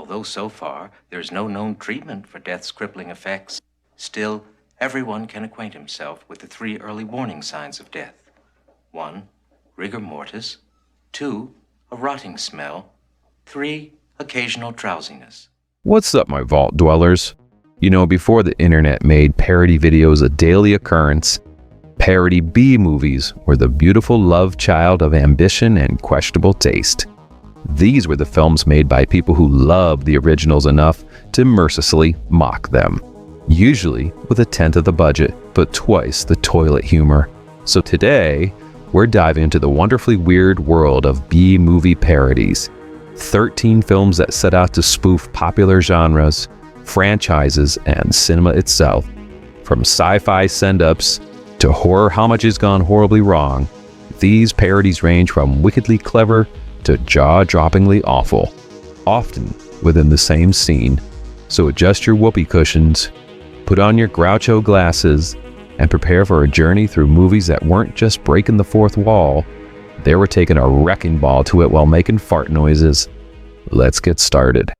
although so far there's no known treatment for death's crippling effects, still, everyone can acquaint himself with the 3 early warning signs of death. 1, rigor mortis. 2, a rotting smell. 3, occasional drowsiness. What's up, my vault dwellers? You know, before the internet made parody videos a daily occurrence, parody B-movies were the beautiful love child of ambition and questionable taste. These were the films made by people who loved the originals enough to mercilessly mock them. Usually with 1/10 of the budget, but twice the toilet humor. So today, we're diving into the wonderfully weird world of B-movie parodies. 13 films that set out to spoof popular genres, franchises, and cinema itself. From sci-fi send-ups to horror homages gone horribly wrong, these parodies range from wickedly clever to jaw-droppingly awful, often within the same scene. So adjust your whoopee cushions, put on your Groucho glasses, and prepare for a journey through movies that weren't just breaking the fourth wall, they were taking a wrecking ball to it while making fart noises. Let's get started.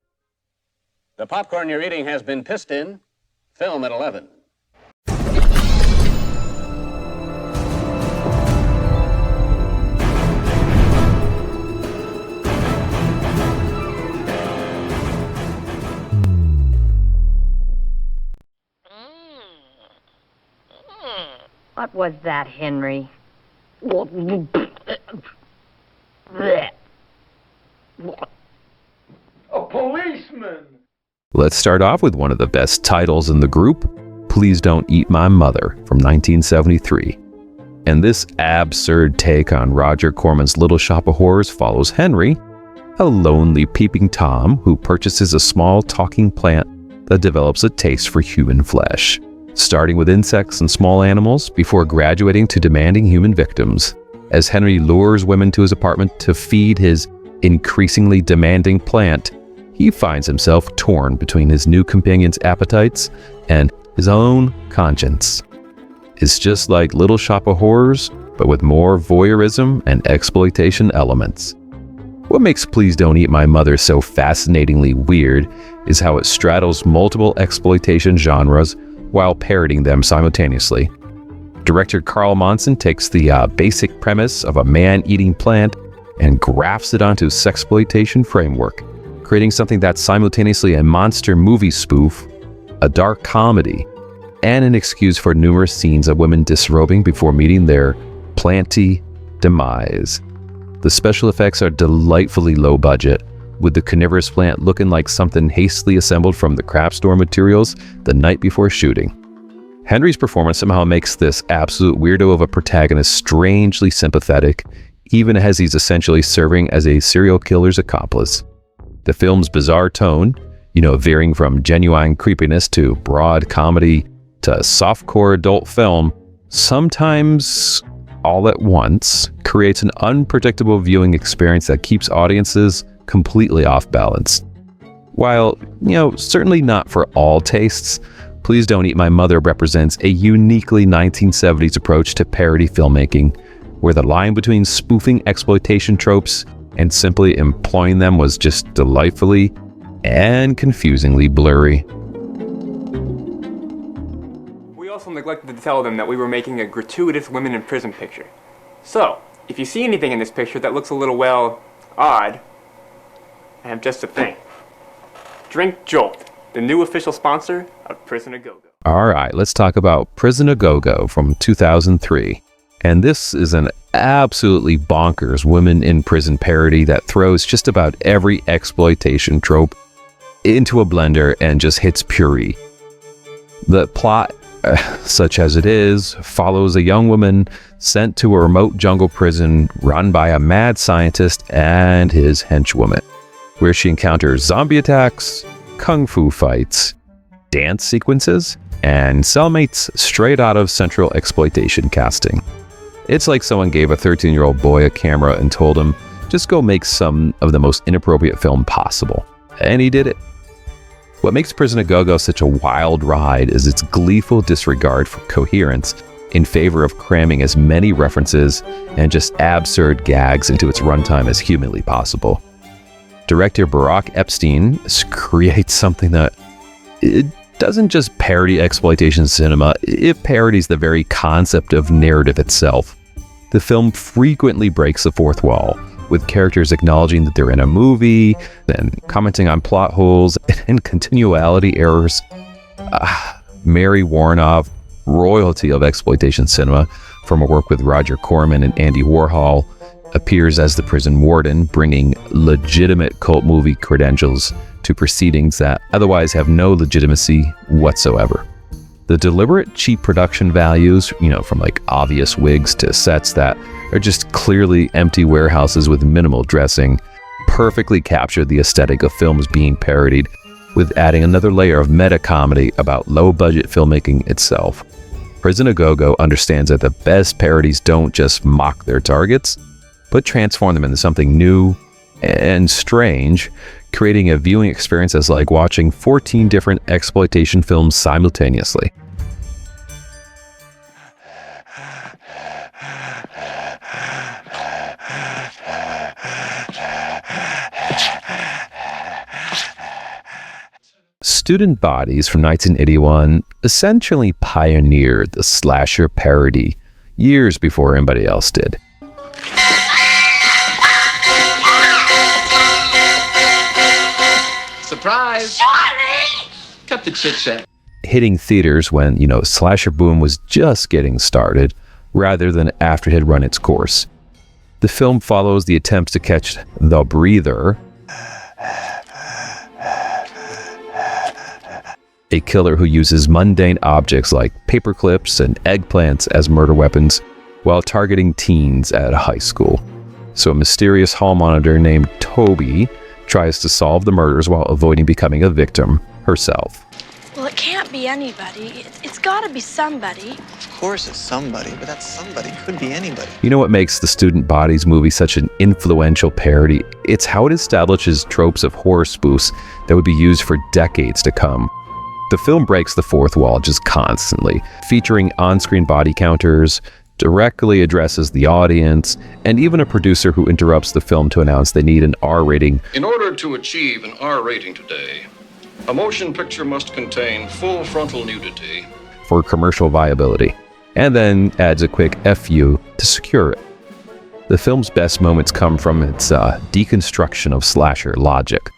The popcorn you're eating has been pissed in. Film at 11. What was that, Henry? A policeman! Let's start off with one of the best titles in the group, Please Don't Eat My Mother from 1973. And this absurd take on Roger Corman's Little Shop of Horrors follows Henry, a lonely peeping Tom who purchases a small talking plant that develops a taste for human flesh, starting with insects and small animals before graduating to demanding human victims. As Henry lures women to his apartment to feed his increasingly demanding plant, he finds himself torn between his new companion's appetites and his own conscience. It's just like Little Shop of Horrors, but with more voyeurism and exploitation elements. What makes Please Don't Eat My Mother so fascinatingly weird is how it straddles multiple exploitation genres while parodying them simultaneously. Director Carl Monson takes the basic premise of a man eating plant and grafts it onto sexploitation framework, creating something that's simultaneously a monster movie spoof, a dark comedy, and an excuse for numerous scenes of women disrobing before meeting their planty demise. The special effects are delightfully low budget, with the carnivorous plant looking like something hastily assembled from the craft store materials the night before shooting. Henry's performance somehow makes this absolute weirdo of a protagonist strangely sympathetic, even as he's essentially serving as a serial killer's accomplice. The film's bizarre tone, veering from genuine creepiness to broad comedy to softcore adult film, sometimes all at once, creates an unpredictable viewing experience that keeps audiences completely off balance. While, certainly not for all tastes, Please Don't Eat My Mother represents a uniquely 1970s approach to parody filmmaking, where the line between spoofing exploitation tropes and simply employing them was just delightfully and confusingly blurry. We also neglected to tell them that we were making a gratuitous women in prison picture. So, if you see anything in this picture that looks a little, odd, I have just a thing. Drink Jolt, the new official sponsor of Prison A Go-Go. Alright, let's talk about Prison A Go-Go from 2003. And this is an absolutely bonkers women in prison parody that throws just about every exploitation trope into a blender and just hits puree. The plot, such as it is, follows a young woman sent to a remote jungle prison run by a mad scientist and his henchwoman, where she encounters zombie attacks, kung fu fights, dance sequences, and cellmates straight out of Central Exploitation casting. It's like someone gave a 13-year-old boy a camera and told him, just go make some of the most inappropriate film possible. And he did it. What makes Prison A Go-Go such a wild ride is its gleeful disregard for coherence in favor of cramming as many references and just absurd gags into its runtime as humanly possible. Director Barack Epstein creates something that it doesn't just parody exploitation cinema, it parodies the very concept of narrative itself. The film frequently breaks the fourth wall, with characters acknowledging that they're in a movie, then commenting on plot holes and continuality errors. Mary Warnoff, royalty of exploitation cinema, from her work with Roger Corman and Andy Warhol, appears as the prison warden, bringing legitimate cult movie credentials to proceedings that otherwise have no legitimacy whatsoever. The deliberate cheap production values, from like obvious wigs to sets that are just clearly empty warehouses with minimal dressing, perfectly capture the aesthetic of films being parodied, with adding another layer of meta-comedy about low-budget filmmaking itself. Prison A Go-Go understands that the best parodies don't just mock their targets, but transform them into something new and strange, creating a viewing experience that's like watching 14 different exploitation films simultaneously. Student Bodies from 1981 essentially pioneered the slasher parody years before anybody else did. Surprise! Cut the chit-chat. Hitting theaters when, slasher boom was just getting started, rather than after it had run its course. The film follows the attempts to catch the breather, a killer who uses mundane objects like paper clips and eggplants as murder weapons while targeting teens at a high school. So a mysterious hall monitor named Toby tries to solve the murders while avoiding becoming a victim herself. Well, it can't be anybody. It's gotta be somebody. Of course it's somebody, but that somebody could be anybody. You know what makes the Student Bodies movie such an influential parody? It's how it establishes tropes of horror spoofs that would be used for decades to come. The film breaks the fourth wall just constantly, featuring on-screen body counters, directly addresses the audience, and even a producer who interrupts the film to announce they need an R rating. In order to achieve an R rating today, a motion picture must contain full frontal nudity for commercial viability, and then adds a quick FU to secure it. The film's best moments come from its deconstruction of slasher logic,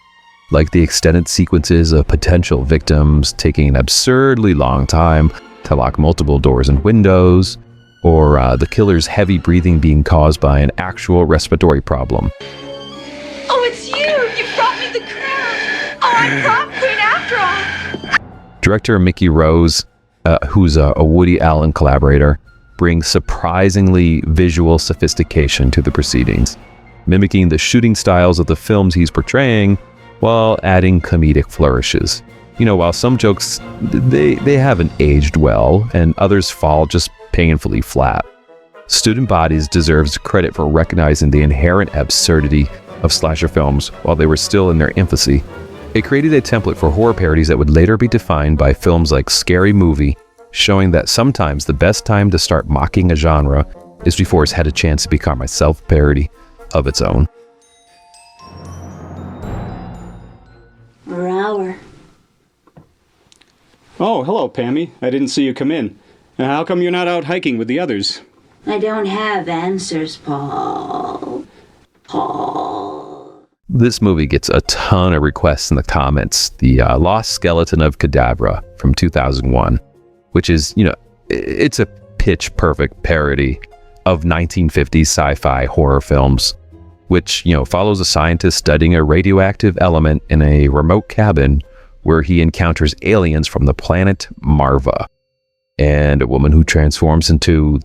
like the extended sequences of potential victims taking an absurdly long time to lock multiple doors and windows, or the killer's heavy breathing being caused by an actual respiratory problem. Oh, it's you! You brought me the crown! Oh, I'm prom queen after all! Director Mickey Rose, who's a Woody Allen collaborator, brings surprisingly visual sophistication to the proceedings, mimicking the shooting styles of the films he's portraying while adding comedic flourishes. While some jokes, they haven't aged well, and others fall just painfully flat. Student Bodies deserves credit for recognizing the inherent absurdity of slasher films while they were still in their infancy. It created a template for horror parodies that would later be defined by films like Scary Movie, showing that sometimes the best time to start mocking a genre is before it's had a chance to become a self-parody of its own. Hour. Oh, hello, Pammy. I didn't see you come in. How come you're not out hiking with the others? I don't have answers, Paul. Paul. This movie gets a ton of requests in the comments. The Lost Skeleton of Cadavra from 2001, which is, it's a pitch-perfect parody of 1950s sci-fi horror films, which, follows a scientist studying a radioactive element in a remote cabin where he encounters aliens from the planet Marva, and a woman who transforms into,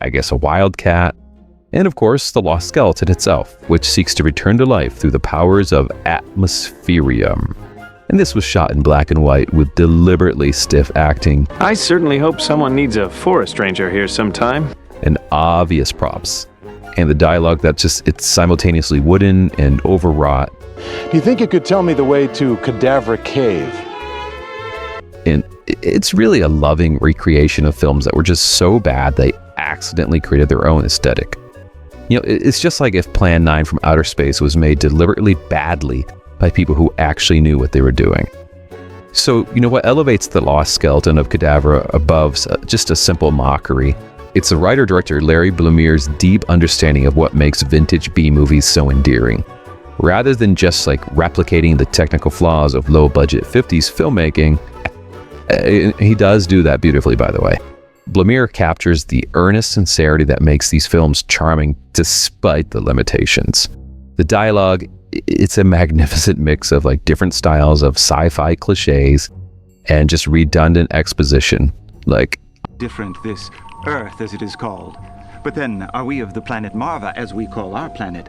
I guess, a wildcat, and of course, the lost skeleton itself, which seeks to return to life through the powers of atmospherium. And this was shot in black and white with deliberately stiff acting. I certainly hope someone needs a forest ranger here sometime. And obvious props. And the dialogue it's simultaneously wooden and overwrought. Do you think you could tell me the way to Cadavra Cave? And it's really a loving recreation of films that were just so bad they accidentally created their own aesthetic. It's just like if Plan 9 from Outer Space was made deliberately badly by people who actually knew what they were doing. So, what elevates The Lost Skeleton of Cadavra above just a simple mockery? It's the writer-director Larry Blumere's deep understanding of what makes vintage B-movies so endearing. Rather than just replicating the technical flaws of low-budget 50s filmmaking, he does do that beautifully, by the way. Blumere captures the earnest sincerity that makes these films charming despite the limitations. The dialogue, it's a magnificent mix of different styles of sci-fi cliches and just redundant exposition. Different, this Earth as it is called. But then, are we of the planet Marva, as we call our planet,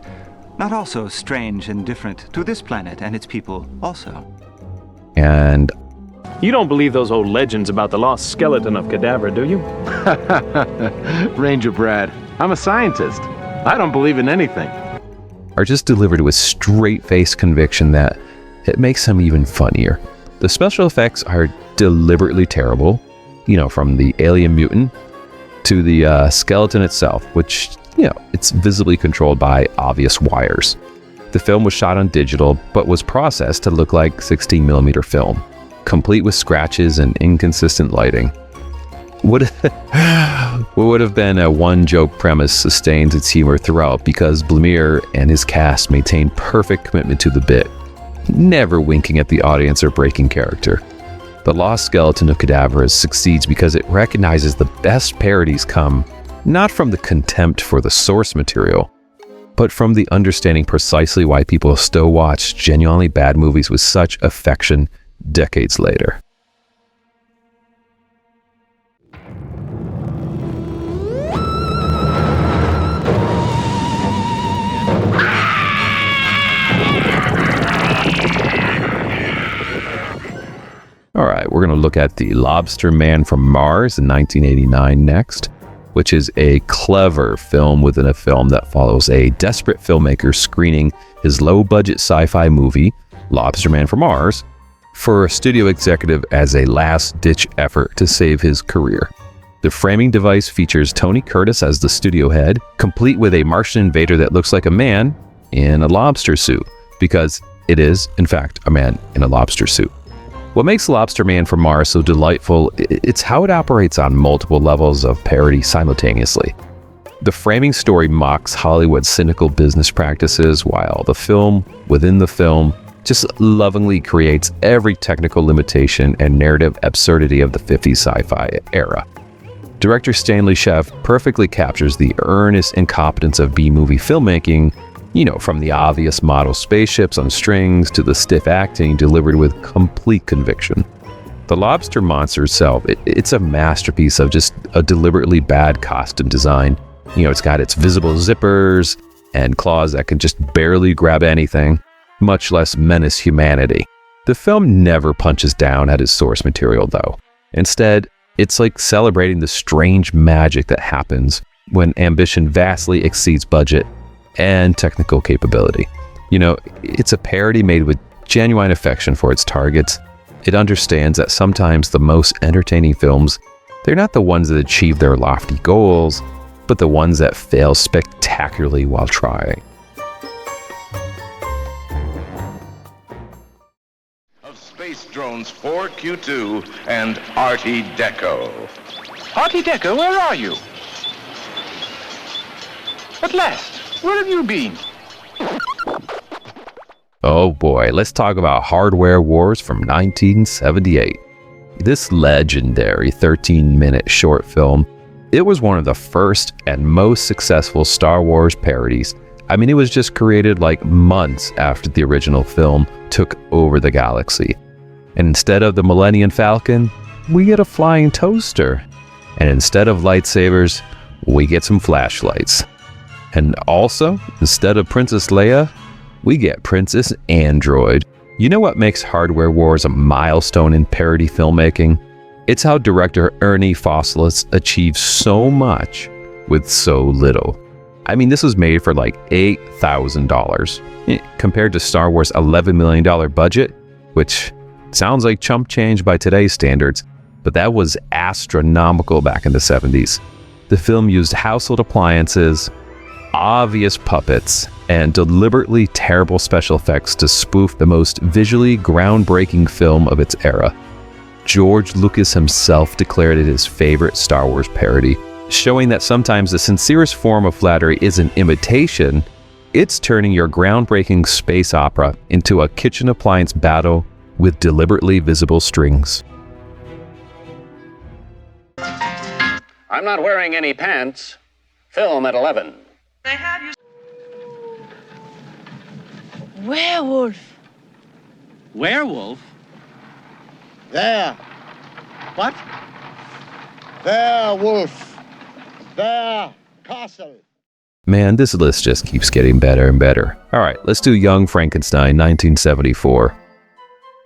not also strange and different to this planet and its people also? And you don't believe those old legends about the lost skeleton of Cadavra, do you? Ranger Brad, I'm a scientist. I don't believe in anything. Are just delivered with straight-faced conviction that it makes them even funnier. The special effects are deliberately terrible, from the alien mutant to the skeleton itself, which, it's visibly controlled by obvious wires. The film was shot on digital, but was processed to look like 16mm film, complete with scratches and inconsistent lighting. What would have been a one-joke premise sustains its humor throughout because Blumere and his cast maintain perfect commitment to the bit, never winking at the audience or breaking character. The Lost Skeleton of Cadavra succeeds because it recognizes the best parodies come not from the contempt for the source material, but from the understanding precisely why people still watch genuinely bad movies with such affection decades later. All right, we're going to look at The Lobster Man from Mars in 1989 next, which is a clever film within a film that follows a desperate filmmaker screening his low-budget sci-fi movie, Lobster Man from Mars, for a studio executive as a last-ditch effort to save his career. The framing device features Tony Curtis as the studio head, complete with a Martian invader that looks like a man in a lobster suit, because it is, in fact, a man in a lobster suit. What makes Lobster Man from Mars so delightful, it's how it operates on multiple levels of parody simultaneously. The framing story mocks Hollywood's cynical business practices, while the film within the film just lovingly creates every technical limitation and narrative absurdity of the 50s sci-fi era. Director Stanley Sheff perfectly captures the earnest incompetence of B-movie filmmaking, from the obvious model spaceships on strings to the stiff acting delivered with complete conviction. The lobster monster itself, it's a masterpiece of just a deliberately bad costume design. It's got its visible zippers and claws that can just barely grab anything, much less menace humanity. The film never punches down at its source material, though. Instead, it's like celebrating the strange magic that happens when ambition vastly exceeds budget and technical capability. It's a parody made with genuine affection for its targets. It understands that sometimes the most entertaining films, they're not the ones that achieve their lofty goals, but the ones that fail spectacularly while trying. Of Space Drones 4Q2 and Artie Deco. Artie Deco, where are you? At last. Where have you been? Oh boy, let's talk about Hardware Wars from 1978. This legendary 13-minute short film, it was one of the first and most successful Star Wars parodies. It was just created months after the original film took over the galaxy. And instead of the Millennium Falcon, we get a flying toaster. And instead of lightsabers, we get some flashlights. And also, instead of Princess Leia, we get Princess Android. You know what makes Hardware Wars a milestone in parody filmmaking? It's how director Ernie Fosslis achieved so much with so little. This was made for $8,000, compared to Star Wars' $11 million budget, which sounds like chump change by today's standards, but that was astronomical back in the 70s. The film used household appliances, obvious puppets and deliberately terrible special effects to spoof the most visually groundbreaking film of its era. George Lucas himself declared it his favorite Star Wars parody, showing that sometimes the sincerest form of flattery isn't imitation, it's turning your groundbreaking space opera into a kitchen appliance battle with deliberately visible strings. I'm not wearing any pants. Film at 11. Werewolf. Werewolf? There. What? Werewolf. There. Castle. Man, this list just keeps getting better and better. All right, let's do Young Frankenstein, 1974.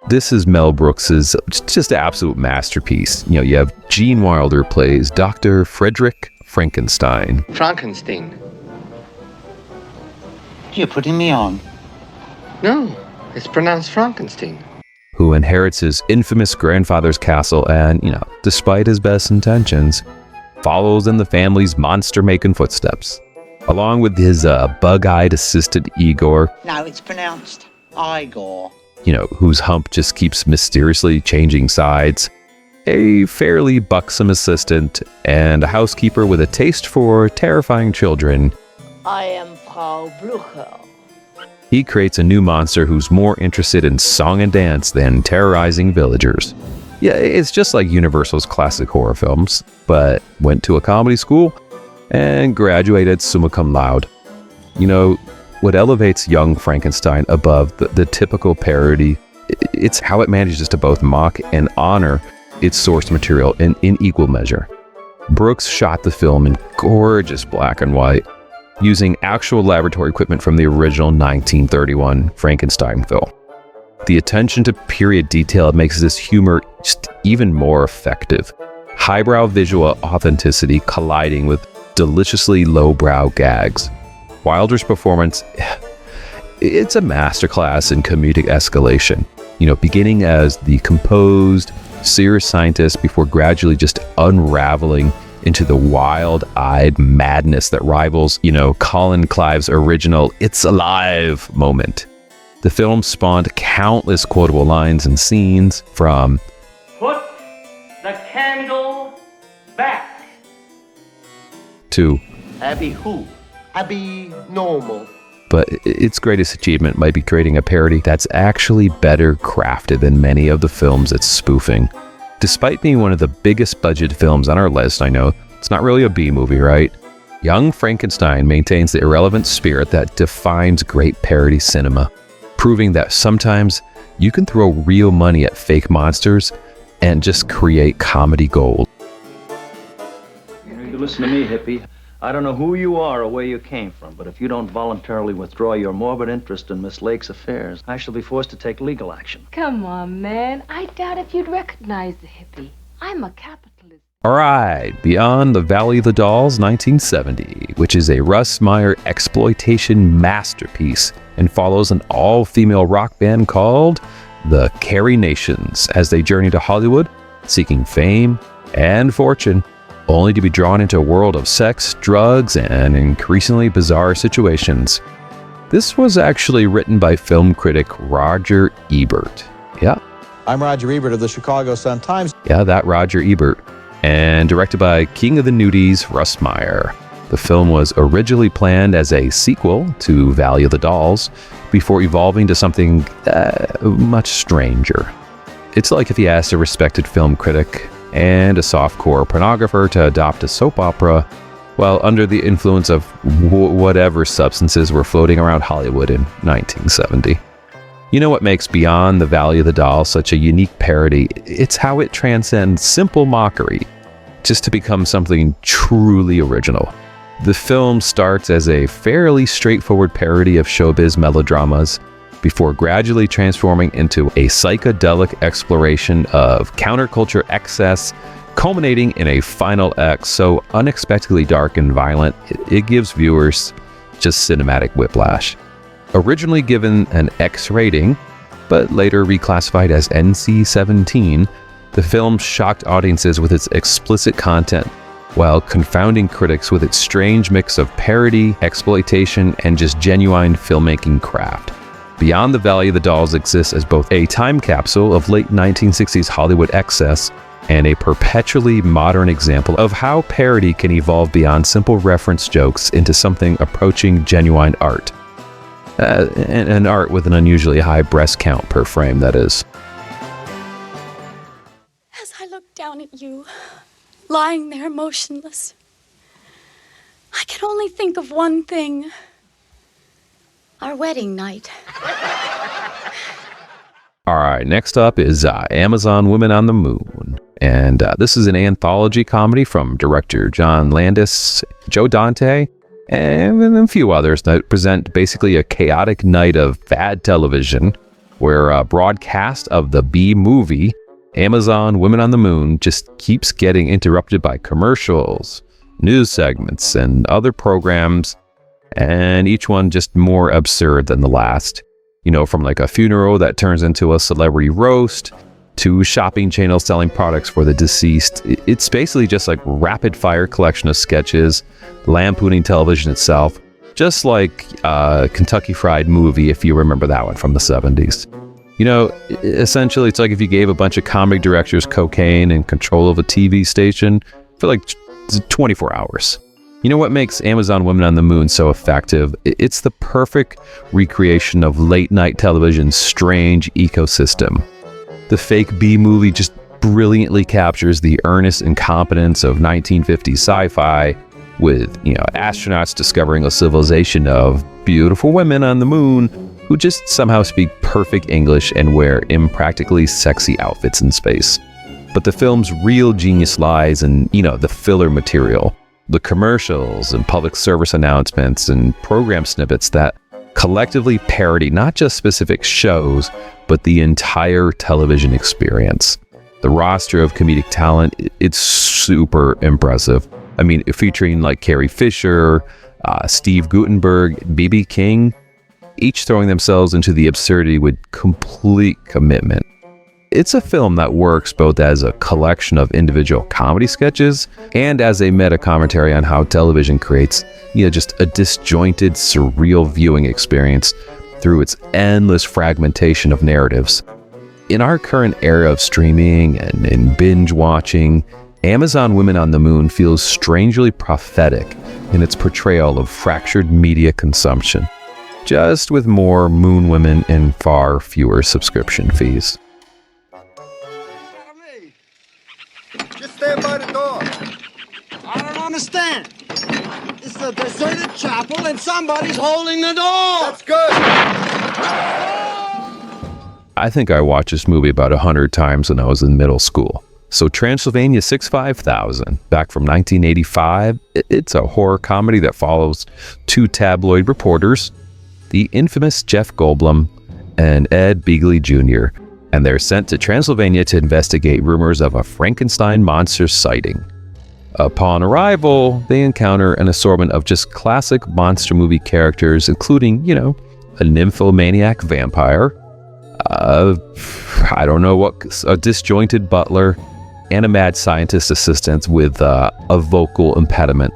This is Mel Brooks's just absolute masterpiece. You know, you have Gene Wilder plays Dr. Frederick Frankenstein. Frankenstein. You're putting me on. No, it's pronounced Frankenstein. Who inherits his infamous grandfather's castle and, you know, despite his best intentions, follows in the family's monster-making footsteps. Along with his bug-eyed assistant Igor. No, it's pronounced Igor. You know, whose hump just keeps mysteriously changing sides. A fairly buxom assistant and a housekeeper with a taste for terrifying children. I am Frau Blucher. He creates a new monster who's more interested in song and dance than terrorizing villagers. Yeah, it's just like Universal's classic horror films, but went to a comedy school and graduated summa cum laude. You know, what elevates Young Frankenstein above the typical parody, it's how it manages to both mock and honor its source material in equal measure. Brooks shot the film in gorgeous black and white, using actual laboratory equipment from the original 1931 Frankenstein film. The attention to period detail makes this humor just even more effective. Highbrow visual authenticity colliding with deliciously lowbrow gags. Wilder's performance, it's a masterclass in comedic escalation. You know, beginning as the composed, serious scientist before gradually just unraveling into the wild-eyed madness that rivals, you know, Colin Clive's original "It's Alive" moment. The film spawned countless quotable lines and scenes from "Put the candle back" to Abby who? Abby normal. But its greatest achievement might be creating a parody that's actually better crafted than many of the films it's spoofing. Despite being one of the biggest budget films on our list, I know, it's not really a B-movie, right? Young Frankenstein maintains the irrelevant spirit that defines great parody cinema, proving that sometimes you can throw real money at fake monsters and just create comedy gold. You need to listen to me, hippie. I don't know who you are or where you came from, but if you don't voluntarily withdraw your morbid interest in Miss Lake's affairs, I shall be forced to take legal action. Come on, man. I doubt if you'd recognize the hippie. I'm a capitalist. All right, Beyond the Valley of the Dolls, 1970, which is a Russ Meyer exploitation masterpiece and follows an all-female rock band called the Carrie Nations as they journey to Hollywood, seeking fame and fortune, only to be drawn into a world of sex, drugs, and increasingly bizarre situations. This was actually written by film critic Roger Ebert. Yeah. I'm Roger Ebert of the Chicago Sun-Times. Yeah, that Roger Ebert. And directed by King of the Nudies, Russ Meyer. The film was originally planned as a sequel to Valley of the Dolls before evolving to something much stranger. It's like if you asked a respected film critic and a softcore pornographer to adopt a soap opera while under the influence of whatever substances were floating around Hollywood in 1970. You know what makes Beyond the Valley of the Dolls such a unique parody? It's how it transcends simple mockery just to become something truly original. The film starts as a fairly straightforward parody of showbiz melodramas before gradually transforming into a psychedelic exploration of counterculture excess, culminating in a final act so unexpectedly dark and violent, it gives viewers just cinematic whiplash. Originally given an X rating, but later reclassified as NC-17, the film shocked audiences with its explicit content, while confounding critics with its strange mix of parody, exploitation, and just genuine filmmaking craft. Beyond the Valley of the Dolls exists as both a time capsule of late 1960s Hollywood excess and a perpetually modern example of how parody can evolve beyond simple reference jokes into something approaching genuine art. And art with an unusually high breast count per frame, that is. As I look down at you, lying there motionless, I can only think of one thing. Our wedding night. All right, next up is Amazon Women on the Moon. And this is an anthology comedy from director John Landis, Joe Dante, and a few others that present basically a chaotic night of bad television where a broadcast of the B-movie, Amazon Women on the Moon, just keeps getting interrupted by commercials, news segments, and other programs, and each one just more absurd than the last. You know, from like a funeral that turns into a celebrity roast to shopping channels selling products for the deceased. It's basically just like rapid fire collection of sketches, lampooning television itself, just like Kentucky Fried Movie, if you remember that one from the 70s. You know, essentially it's like if you gave a bunch of comic directors cocaine and control of a TV station for like 24 hours. You know what makes Amazon Women on the Moon so effective? It's the perfect recreation of late night television's strange ecosystem. The fake B-movie just brilliantly captures the earnest incompetence of 1950s sci-fi with, you know, astronauts discovering a civilization of beautiful women on the moon who just somehow speak perfect English and wear impractically sexy outfits in space. But the film's real genius lies in, you know, the filler material, the commercials and public service announcements and program snippets that collectively parody not just specific shows, but the entire television experience. The roster of comedic talent, it's super impressive. I mean, featuring like Carrie Fisher, Steve Guttenberg, B.B. King, each throwing themselves into the absurdity with complete commitment. It's a film that works both as a collection of individual comedy sketches and as a meta-commentary on how television creates, you know, just a disjointed, surreal viewing experience through its endless fragmentation of narratives. In our current era of streaming and binge watching, Amazon Women on the Moon feels strangely prophetic in its portrayal of fractured media consumption, just with more moon women and far fewer subscription fees. Just stand by the door. I don't understand. It's a deserted chapel and somebody's holding the door. That's good. I think I watched this movie about 100 times when I was in middle school. So Transylvania 65000, back from 1985, it's a horror comedy that follows two tabloid reporters, the infamous Jeff Goldblum and Ed Begley Jr., and they're sent to Transylvania to investigate rumors of a Frankenstein monster sighting. Upon arrival, they encounter an assortment of just classic monster movie characters, including, you know, a nymphomaniac vampire, a disjointed butler, and a mad scientist assistant with a vocal impediment,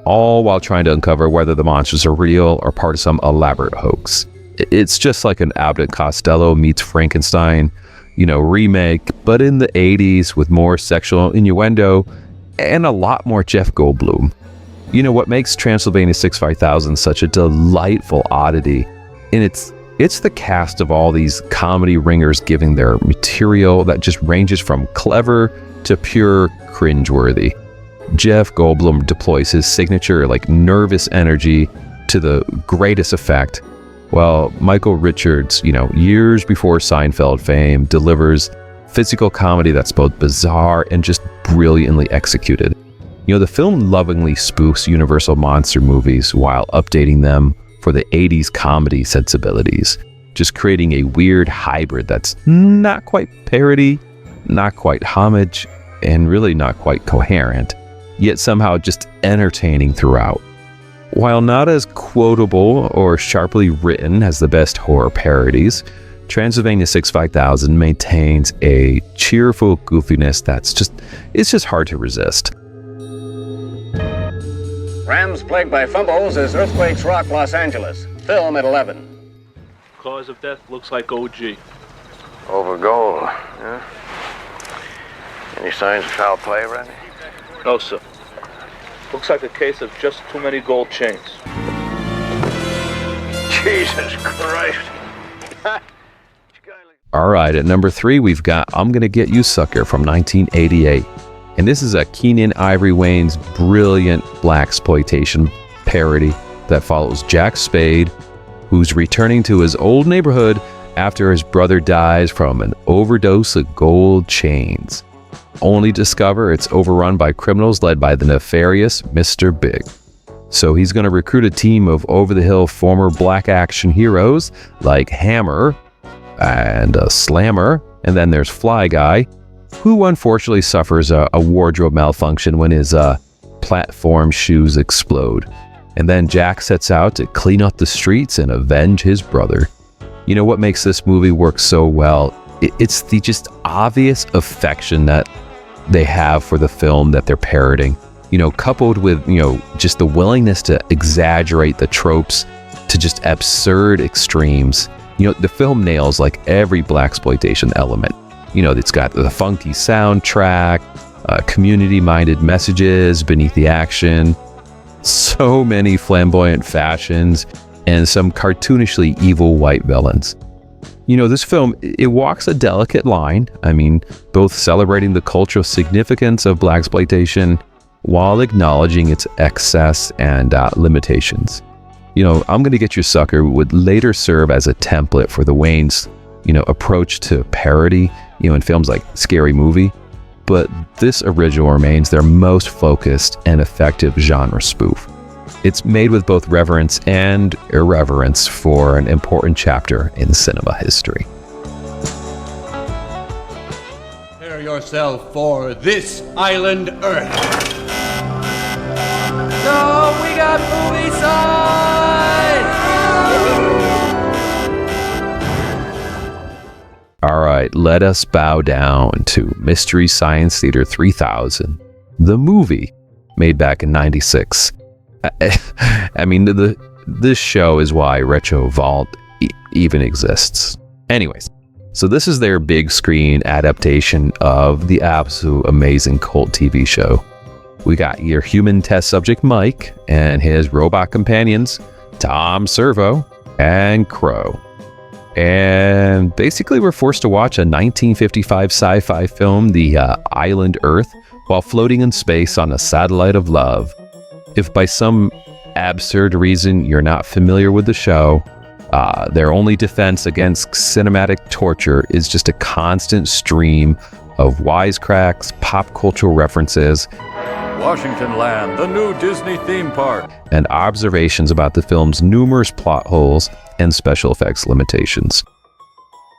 all while trying to uncover whether the monsters are real or part of some elaborate hoax. It's just like an Abbott and Costello meets Frankenstein, you know, remake, but in the 80s with more sexual innuendo and a lot more Jeff Goldblum. You know, what makes Transylvania 65000 such a delightful oddity, and it's the cast of all these comedy ringers giving their material that just ranges from clever to pure cringeworthy. Jeff Goldblum deploys his signature, like, nervous energy to the greatest effect, while Michael Richards, you know, years before Seinfeld fame, delivers physical comedy that's both bizarre and just brilliantly executed. You know, the film lovingly spoofs Universal monster movies while updating them for the 80s comedy sensibilities, just creating a weird hybrid that's not quite parody, not quite homage, and really not quite coherent, yet somehow just entertaining throughout. While not as quotable or sharply written as the best horror parodies, Transylvania 65000 maintains a cheerful goofiness it's just hard to resist. plagued by fumbles as earthquakes rock Los Angeles. Film at 11. Cause of death looks like OG. Over gold, yeah? Any signs of foul play, Randy? No, sir. Looks like a case of just too many gold chains. Jesus Christ. All right, at number 3, we've got I'm Gonna Get You, Sucker from 1988. And this is a Keenan Ivory Wayne's brilliant blaxploitation parody that follows Jack Spade, who's returning to his old neighborhood after his brother dies from an overdose of gold chains. Only discover it's overrun by criminals led by the nefarious Mr. Big. So he's going to recruit a team of over-the-hill former black action heroes like Hammer and Slammer, and then there's Fly Guy, who unfortunately suffers a wardrobe malfunction when his platform shoes explode. And then Jack sets out to clean up the streets and avenge his brother. You know what makes this movie work so well? It's the just obvious affection that they have for the film that they're parodying. You know, coupled with, you know, just the willingness to exaggerate the tropes to just absurd extremes. You know, the film nails like every blaxploitation element. You know, it's got the funky soundtrack, community-minded messages beneath the action, so many flamboyant fashions, and some cartoonishly evil white villains. You know, this film, it walks a delicate line. I mean, both celebrating the cultural significance of blaxploitation while acknowledging its excess and limitations. You know, I'm Gonna Get You, Sucker would later serve as a template for the Wayans', you know, approach to parody, you know, in films like Scary Movie. But this original remains their most focused and effective genre spoof. It's made with both reverence and irreverence for an important chapter in cinema history. Prepare yourself for this island Earth. So we got movie side! All right, let us bow down to Mystery Science Theater 3000, the movie made back in '96. I mean, this show is why Retro Vault even exists. Anyways, so this is their big screen adaptation of the absolute amazing cult TV show. We got your human test subject Mike and his robot companions, Tom Servo and Crow. And basically we're forced to watch a 1955 sci-fi film, The Island Earth, while floating in space on a satellite of love. If by some absurd reason you're not familiar with the show, their only defense against cinematic torture is just a constant stream of wisecracks, pop cultural references, Washington Land, the new Disney theme park, and observations about the film's numerous plot holes and special effects limitations.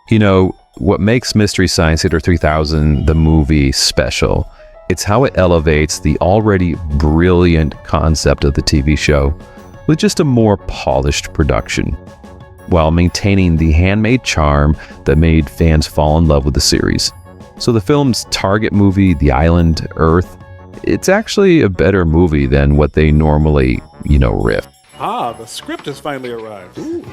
You know, what makes Mystery Science Theater 3000 the movie special, it's how it elevates the already brilliant concept of the TV show with just a more polished production, while maintaining the handmade charm that made fans fall in love with the series. So the film's target movie, The Island Earth, it's actually a better movie than what they normally, you know, riff. Ah, the script has finally arrived. Ooh.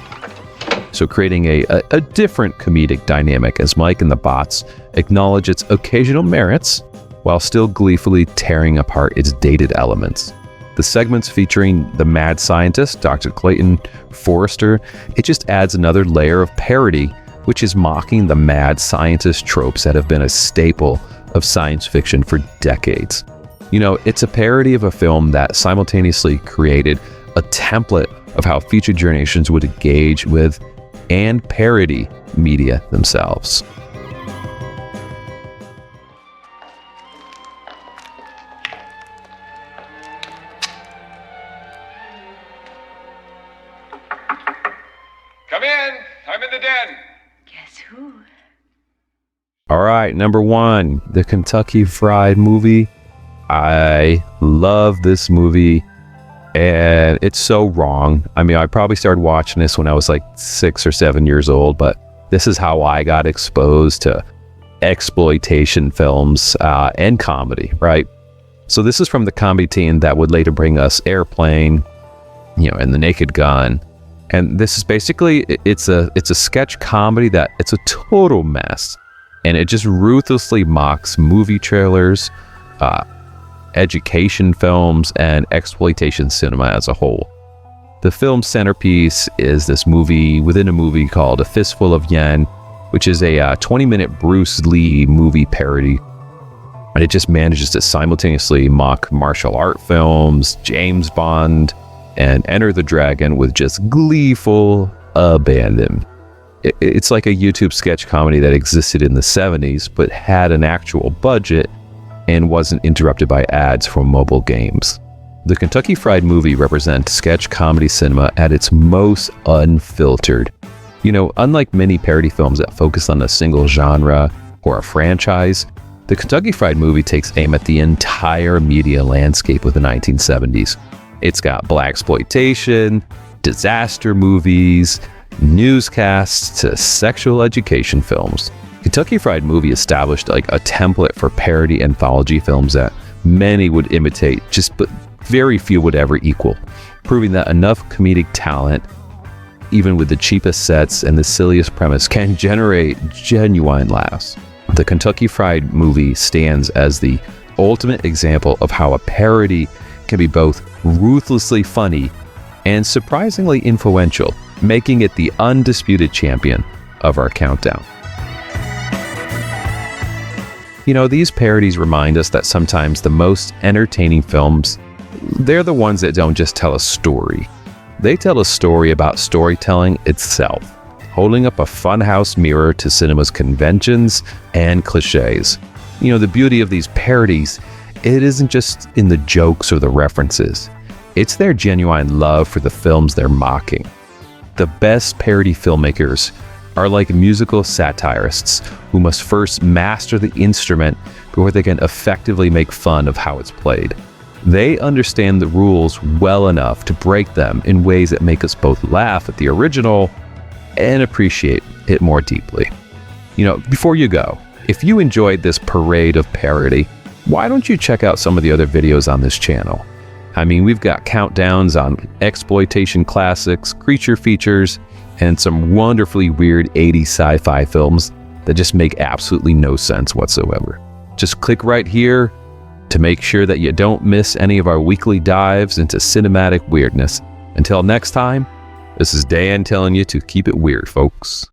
So creating a different comedic dynamic as Mike and the bots acknowledge its occasional merits while still gleefully tearing apart its dated elements. The segments featuring the mad scientist, Dr. Clayton Forrester, it just adds another layer of parody, which is mocking the mad scientist tropes that have been a staple of science fiction for decades. You know, it's a parody of a film that simultaneously created a template of how future generations would engage with and parody media themselves. Come in. I'm in the den. Guess who? All right, number 1, the Kentucky Fried Movie. I love this movie, and it's so wrong. I mean, I probably started watching this when I was like 6 or 7 years old, but this is how I got exposed to exploitation films and comedy, right? So this is from the comedy team that would later bring us Airplane, and The Naked Gun. And this is basically, it's a sketch comedy that it's a total mess. And it just ruthlessly mocks movie trailers, education films, and exploitation cinema as a whole. The film's centerpiece is this movie within a movie called A Fistful of Yen, which is a 20-minute Bruce Lee movie parody. And it just manages to simultaneously mock martial art films, James Bond, and Enter the Dragon with just gleeful abandon. It's like a YouTube sketch comedy that existed in the 70s, but had an actual budget and wasn't interrupted by ads from mobile games. The Kentucky Fried Movie represents sketch comedy cinema at its most unfiltered. Unlike many parody films that focus on a single genre or a franchise, the Kentucky Fried Movie takes aim at the entire media landscape of the 1970s. It's got blaxploitation, disaster movies, newscasts to sexual education films. Kentucky Fried Movie established like a template for parody anthology films that many would imitate, but very few would ever equal, proving that enough comedic talent, even with the cheapest sets and the silliest premise, can generate genuine laughs. The Kentucky Fried Movie stands as the ultimate example of how a parody can be both ruthlessly funny and surprisingly influential, making it the undisputed champion of our countdown. These parodies remind us that sometimes the most entertaining films, they're the ones that don't just tell a story. They tell a story about storytelling itself, holding up a funhouse mirror to cinema's conventions and cliches. The beauty of these parodies, it isn't just in the jokes or the references. It's their genuine love for the films they're mocking. The best parody filmmakers are like musical satirists who must first master the instrument before they can effectively make fun of how it's played. They understand the rules well enough to break them in ways that make us both laugh at the original and appreciate it more deeply. Before you go, if you enjoyed this parade of parody, why don't you check out some of the other videos on this channel? We've got countdowns on exploitation classics, creature features, and some wonderfully weird 80s sci-fi films that just make absolutely no sense whatsoever. Just click right here to make sure that you don't miss any of our weekly dives into cinematic weirdness. Until next time, this is Dan telling you to keep it weird, folks.